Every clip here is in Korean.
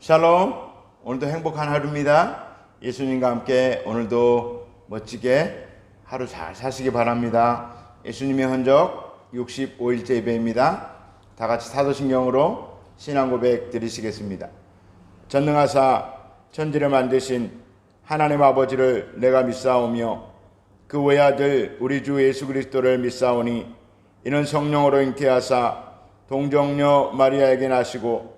샬롬. 오늘도 행복한 하루입니다. 예수님과 함께 오늘도 멋지게 하루 잘 사시기 바랍니다. 예수님의 흔적 65일째 예배입니다. 다 같이 사도신경으로 신앙 고백 드리시겠습니다. 전능하사 천지를 만드신 하나님 아버지를 내가 믿사오며 그 외아들 우리 주 예수 그리스도를 믿사오니 이는 성령으로 잉태하사 동정녀 마리아에게 나시고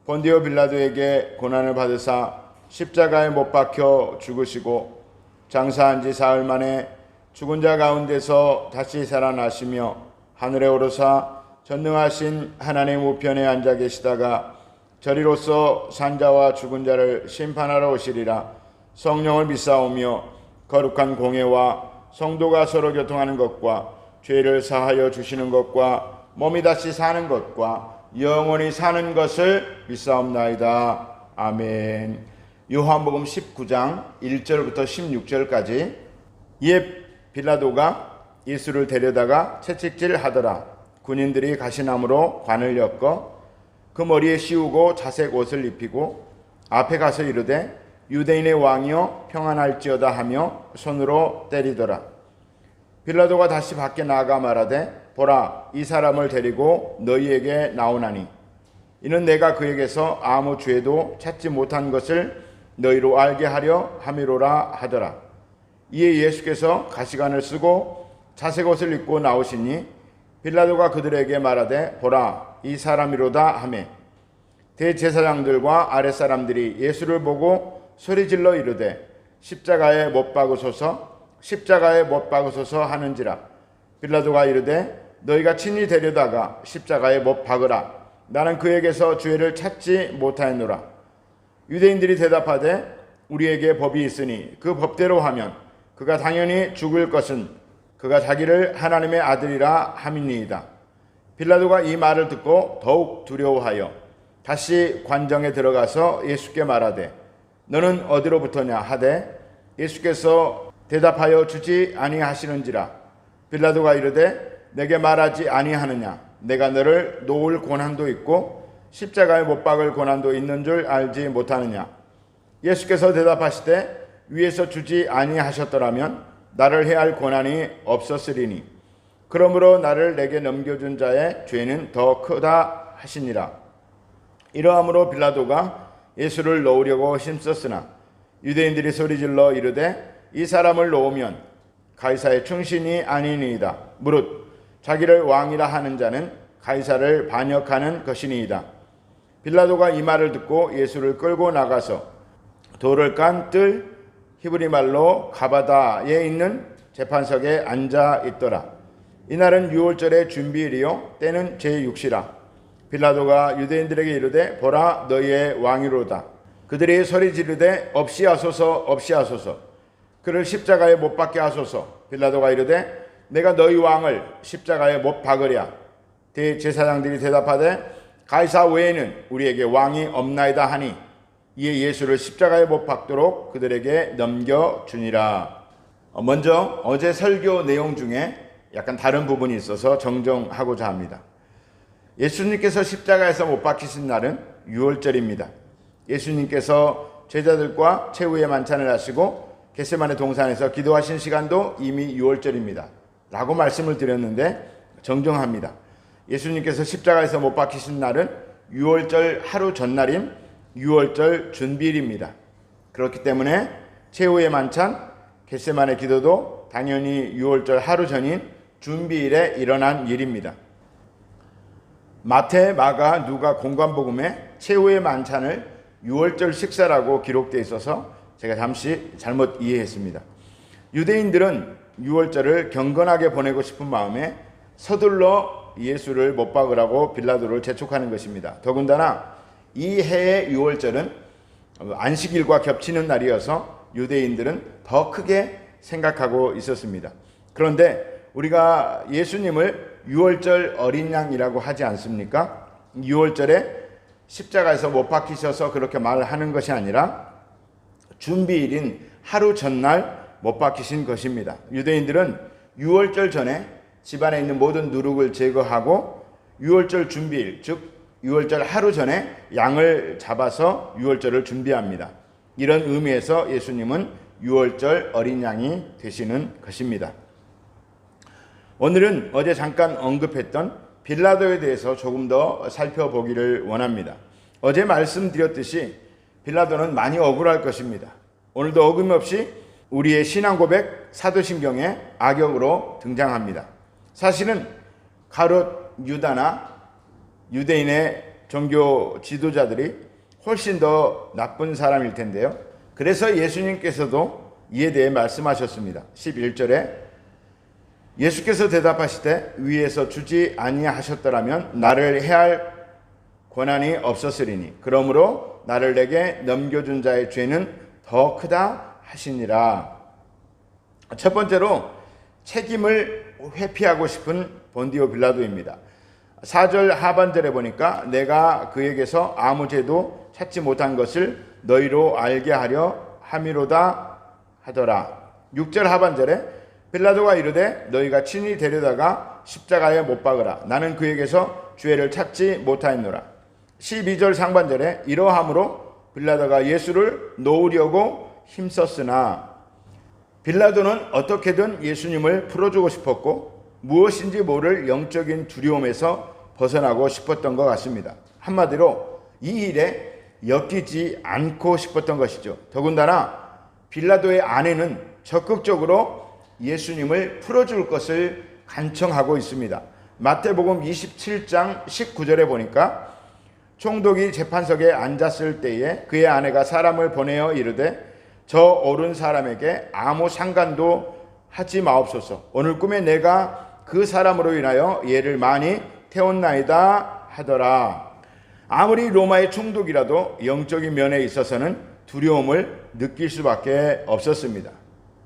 본디오 빌라도에게 고난을 받으사 십자가에 못 박혀 죽으시고 장사한 지 사흘 만에 죽은 자 가운데서 다시 살아나시며 하늘에 오르사 전능하신 하나님 우편에 앉아 계시다가 저리로서 산자와 죽은 자를 심판하러 오시리라. 성령을 믿사오며 거룩한 공회와 성도가 서로 교통하는 것과 죄를 사하여 주시는 것과 몸이 다시 사는 것과 영원히 사는 것을 믿사옵나이다. 아멘. 요한복음 19장 1절부터 16절까지. 이에 빌라도가 예수를 데려다가 채찍질 하더라. 군인들이 가시나무로 관을 엮어 그 머리에 씌우고 자색 옷을 입히고 앞에 가서 이르되 유대인의 왕이여 평안할지어다 하며 손으로 때리더라. 빌라도가 다시 밖에 나가 말하되 보라, 이 사람을 데리고 너희에게 나오나니 이는 내가 그에게서 아무 죄도 찾지 못한 것을 너희로 알게 하려 함이로라 하더라. 이에 예수께서 가시관을 쓰고 자색 옷을 입고 나오시니 빌라도가 그들에게 말하되 보라, 이 사람이로다 하매 대제사장들과 아랫사람들이 예수를 보고 소리질러 이르되 십자가에 못 박으소서, 십자가에 못 박으소서 하는지라. 빌라도가 이르되 너희가 친히 데려다가 십자가에 못 박으라. 나는 그에게서 죄를 찾지 못하였노라. 유대인들이 대답하되 우리에게 법이 있으니 그 법대로 하면 그가 당연히 죽을 것은 그가 자기를 하나님의 아들이라 함이니이다. 빌라도가 이 말을 듣고 더욱 두려워하여 다시 관정에 들어가서 예수께 말하되 너는 어디로부터냐 하되 예수께서 대답하여 주지 아니하시는지라. 빌라도가 이르되 내게 말하지 아니하느냐. 내가 너를 놓을 고난도 있고 십자가에 못 박을 고난도 있는 줄 알지 못하느냐. 예수께서 대답하시되 위에서 주지 아니하셨더라면 나를 해할 고난이 없었으리니 그러므로 나를 내게 넘겨준 자의 죄는 더 크다 하시니라. 이러함으로 빌라도가 예수를 놓으려고 힘썼으나 유대인들이 소리질러 이르되 이 사람을 놓으면 가이사의 충신이 아니니이다. 무릇 자기를 왕이라 하는 자는 가이사를 반역하는 것이니이다. 빌라도가 이 말을 듣고 예수를 끌고 나가서 돌을 깐 뜰 히브리 말로 가바다에 있는 재판석에 앉아 있더라. 이날은 유월절의 준비일이요 때는 제6시라. 빌라도가 유대인들에게 이르되 보라, 너희의 왕이로다. 그들이 소리 지르되 없이 하소서, 없이 하소서. 그를 십자가에 못 박게 하소서. 빌라도가 이르되 내가 너희 왕을 십자가에 못 박으랴. 대제사장들이 대답하되 가이사 외에는 우리에게 왕이 없나이다 하니 이에 예수를 십자가에 못 박도록 그들에게 넘겨주니라. 먼저 어제 설교 내용 중에 약간 다른 부분이 있어서 정정하고자 합니다. 예수님께서 십자가에서 못 박히신 날은 유월절입니다. 예수님께서 제자들과 최후의 만찬을 하시고 겟세마네 동산에서 기도하신 시간도 이미 유월절입니다. 라고 말씀을 드렸는데 정정합니다. 예수님께서 십자가에서 못 박히신 날은 유월절 하루 전날인 유월절 준비일입니다. 그렇기 때문에 최후의 만찬, 겟세마네 기도도 당연히 유월절 하루 전인 준비일에 일어난 일입니다. 마태, 마가, 누가 공관복음에 최후의 만찬을 유월절 식사라고 기록되어 있어서 제가 잠시 잘못 이해했습니다. 유대인들은 유월절을 경건하게 보내고 싶은 마음에 서둘러 예수를 못 박으라고 빌라도를 재촉하는 것입니다. 더군다나 이 해의 유월절은 안식일과 겹치는 날이어서 유대인들은 더 크게 생각하고 있었습니다. 그런데 우리가 예수님을 유월절 어린 양이라고 하지 않습니까? 유월절에 십자가에서 못 박히셔서 그렇게 말하는 것이 아니라 준비일인 하루 전날 못 박히신 것입니다. 유대인들은 유월절 전에 집안에 있는 모든 누룩을 제거하고 유월절 준비일, 즉 유월절 하루 전에 양을 잡아서 유월절을 준비합니다. 이런 의미에서 예수님은 유월절 어린 양이 되시는 것입니다. 오늘은 어제 잠깐 언급했던 빌라도에 대해서 조금 더 살펴보기를 원합니다. 어제 말씀드렸듯이 빌라도는 많이 억울할 것입니다. 오늘도 어김없이 우리의 신앙 고백 사도신경에 악역으로 등장합니다. 사실은 가롯 유다나 유대인의 종교 지도자들이 훨씬 더 나쁜 사람일 텐데요. 그래서 예수님께서도 이에 대해 말씀하셨습니다. 11절에 예수께서 대답하시되 위에서 주지 아니하셨더라면 나를 해할 권한이 없었으리니 그러므로 나를 내게 넘겨준 자의 죄는 더 크다 하시니라. 첫 번째로 책임을 회피하고 싶은 본디오 빌라도입니다. 4절 하반절에 보니까 내가 그에게서 아무 죄도 찾지 못한 것을 너희로 알게 하려 함이로다 하더라. 6절 하반절에 빌라도가 이르되 너희가 친히 데려다가 십자가에 못 박으라. 나는 그에게서 죄를 찾지 못하였노라. 12절 상반절에 이러함으로 빌라도가 예수를 놓으려고 힘썼으나 빌라도는 어떻게든 예수님을 풀어주고 싶었고 무엇인지 모를 영적인 두려움에서 벗어나고 싶었던 것 같습니다. 한마디로 이 일에 엮이지 않고 싶었던 것이죠. 더군다나 빌라도의 아내는 적극적으로 예수님을 풀어줄 것을 간청하고 있습니다. 마태복음 27장 19절에 보니까 총독이 재판석에 앉았을 때에 그의 아내가 사람을 보내어 이르되 저 옳은 사람에게 아무 상관도 하지 마옵소서. 오늘 꿈에 내가 그 사람으로 인하여 얘를 많이 태웠나이다 하더라. 아무리 로마의 총독이라도 영적인 면에 있어서는 두려움을 느낄 수밖에 없었습니다.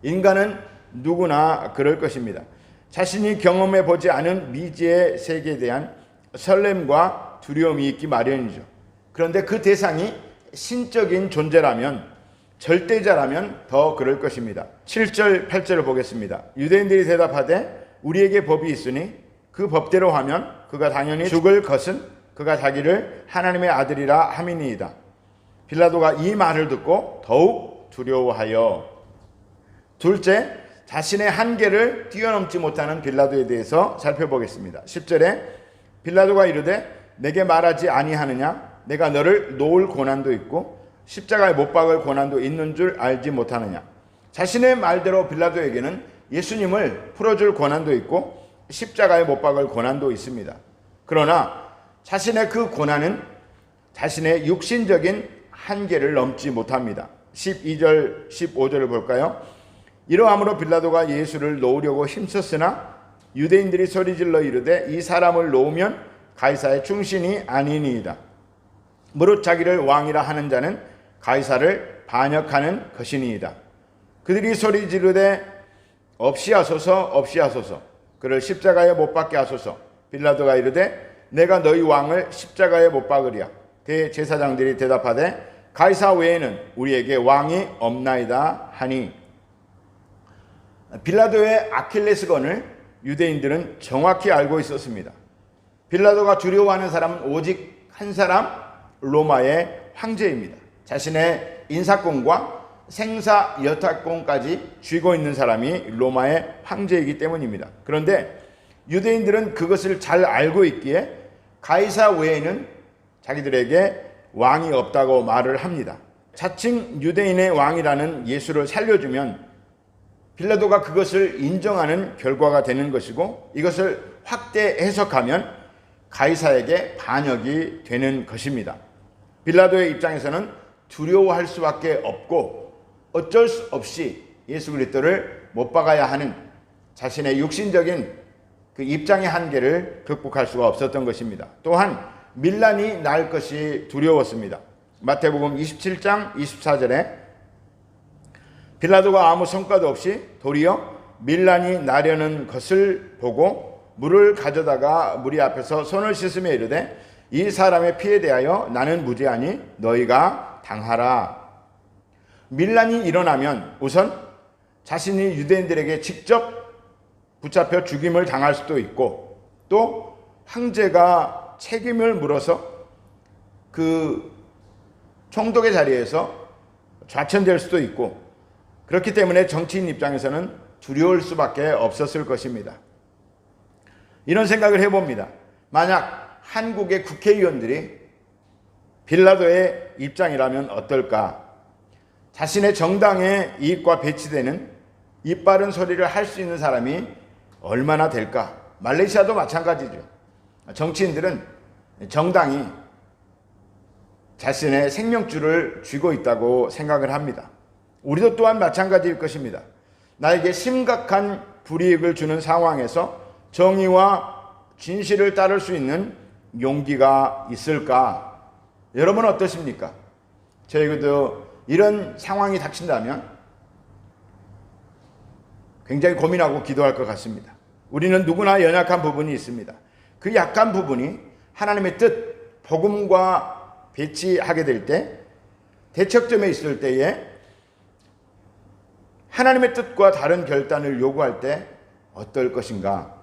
인간은 누구나 그럴 것입니다. 자신이 경험해 보지 않은 미지의 세계에 대한 설렘과 두려움이 있기 마련이죠. 그런데 그 대상이 신적인 존재라면, 절대자라면 더 그럴 것입니다. 7절 8절을 보겠습니다. 유대인들이 대답하되 우리에게 법이 있으니 그 법대로 하면 그가 당연히 죽을 것은 그가 자기를 하나님의 아들이라 함이니이다. 빌라도가 이 말을 듣고 더욱 두려워하여. 둘째, 자신의 한계를 뛰어넘지 못하는 빌라도에 대해서 살펴보겠습니다. 10절에 빌라도가 이르되 내게 말하지 아니하느냐? 내가 너를 놓을 고난도 있고 십자가에 못 박을 고난도 있는 줄 알지 못하느냐? 자신의 말대로 빌라도에게는 예수님을 풀어줄 고난도 있고 십자가에 못 박을 고난도 있습니다. 그러나 자신의 그 고난은 자신의 육신적인 한계를 넘지 못합니다. 12절 15절을 볼까요? 이러함으로 빌라도가 예수를 놓으려고 힘썼으나 유대인들이 소리질러 이르되 이 사람을 놓으면 가이사의 충신이 아니니이다. 무릇 자기를 왕이라 하는 자는 가이사를 반역하는 것이니이다. 그들이 소리지르되 없이 하소서 없이 하소서 그를 십자가에 못 박게 하소서. 빌라도가 이르되 내가 너희 왕을 십자가에 못 박으랴. 대제사장들이 대답하되 가이사 외에는 우리에게 왕이 없나이다 하니. 빌라도의 아킬레스건을 유대인들은 정확히 알고 있었습니다. 빌라도가 두려워하는 사람은 오직 한 사람, 로마의 황제입니다. 자신의 인사권과 생사 여타권까지 쥐고 있는 사람이 로마의 황제이기 때문입니다. 그런데 유대인들은 그것을 잘 알고 있기에 가이사 외에는 자기들에게 왕이 없다고 말을 합니다. 자칭 유대인의 왕이라는 예수를 살려주면 빌라도가 그것을 인정하는 결과가 되는 것이고 이것을 확대 해석하면 가이사에게 반역이 되는 것입니다. 빌라도의 입장에서는 두려워할 수밖에 없고 어쩔 수 없이 예수 그리스도를 못 박아야 하는 자신의 육신적인 그 입장의 한계를 극복할 수가 없었던 것입니다. 또한 밀란이 날 것이 두려웠습니다. 마태복음 27장 24절에 빌라도가 아무 성과도 없이 도리어 밀란이 나려는 것을 보고 물을 가져다가 무리 앞에서 손을 씻으며 이르되 이 사람의 피에 대하여 나는 무죄하니 너희가 당하라. 밀란이 일어나면 우선 자신이 유대인들에게 직접 붙잡혀 죽임을 당할 수도 있고 또 황제가 책임을 물어서 그 총독의 자리에서 좌천될 수도 있고 그렇기 때문에 정치인 입장에서는 두려울 수밖에 없었을 것입니다. 이런 생각을 해봅니다. 만약 한국의 국회의원들이 빌라도의 입장이라면 어떨까? 자신의 정당의 이익과 배치되는 이빠른 소리를 할 수 있는 사람이 얼마나 될까? 말레이시아도 마찬가지죠. 정치인들은 정당이 자신의 생명줄을 쥐고 있다고 생각을 합니다. 우리도 또한 마찬가지일 것입니다. 나에게 심각한 불이익을 주는 상황에서 정의와 진실을 따를 수 있는 용기가 있을까? 여러분은 어떠십니까? 저희도 이런 상황이 닥친다면 굉장히 고민하고 기도할 것 같습니다. 우리는 누구나 연약한 부분이 있습니다. 그 약한 부분이 하나님의 뜻, 복음과 배치하게 될 때, 대척점에 있을 때에 하나님의 뜻과 다른 결단을 요구할 때 어떨 것인가?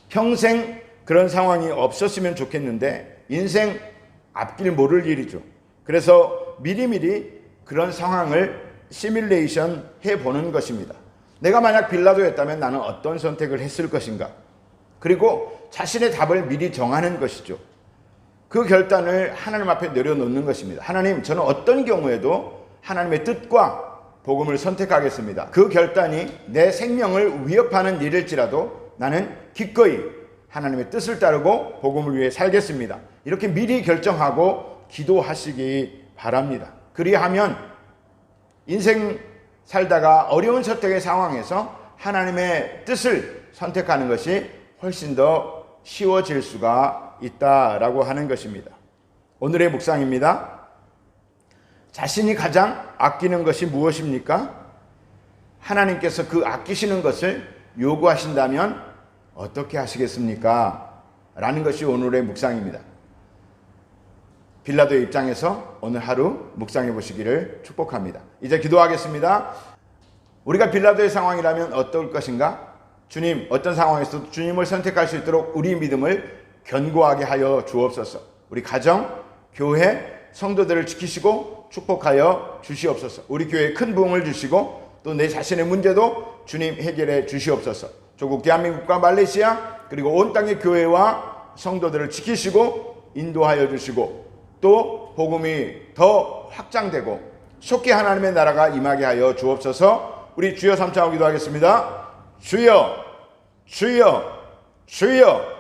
평생 그런 상황이 없었으면 좋겠는데 인생 앞길 모를 일이죠. 그래서 미리미리 그런 상황을 시뮬레이션 해보는 것입니다. 내가 만약 빌라도였다면 나는 어떤 선택을 했을 것인가? 그리고 자신의 답을 미리 정하는 것이죠. 그 결단을 하나님 앞에 내려놓는 것입니다. 하나님, 저는 어떤 경우에도 하나님의 뜻과 복음을 선택하겠습니다. 그 결단이 내 생명을 위협하는 일일지라도 나는 기꺼이 하나님의 뜻을 따르고 복음을 위해 살겠습니다. 이렇게 미리 결정하고 기도하시기 바랍니다. 그리하면 인생 살다가 어려운 선택의 상황에서 하나님의 뜻을 선택하는 것이 훨씬 더 쉬워질 수가 있다라고 하는 것입니다. 오늘의 묵상입니다. 자신이 가장 아끼는 것이 무엇입니까? 하나님께서 그 아끼시는 것을 요구하신다면 어떻게 하시겠습니까? 라는 것이 오늘의 묵상입니다. 빌라도의 입장에서 오늘 하루 묵상해 보시기를 축복합니다. 이제 기도하겠습니다. 우리가 빌라도의 상황이라면 어떨 것인가? 주님, 어떤 상황에서도 주님을 선택할 수 있도록 우리 믿음을 견고하게 하여 주옵소서. 우리 가정, 교회, 성도들을 지키시고 축복하여 주시옵소서. 우리 교회에 큰 부흥을 주시고 또 내 자신의 문제도 주님 해결해 주시옵소서. 조국 대한민국과 말레이시아 그리고 온 땅의 교회와 성도들을 지키시고 인도하여 주시고 또 복음이 더 확장되고 속히 하나님의 나라가 임하게 하여 주옵소서. 우리 주여 삼창하고 기도하겠습니다. 주여, 주여, 주여.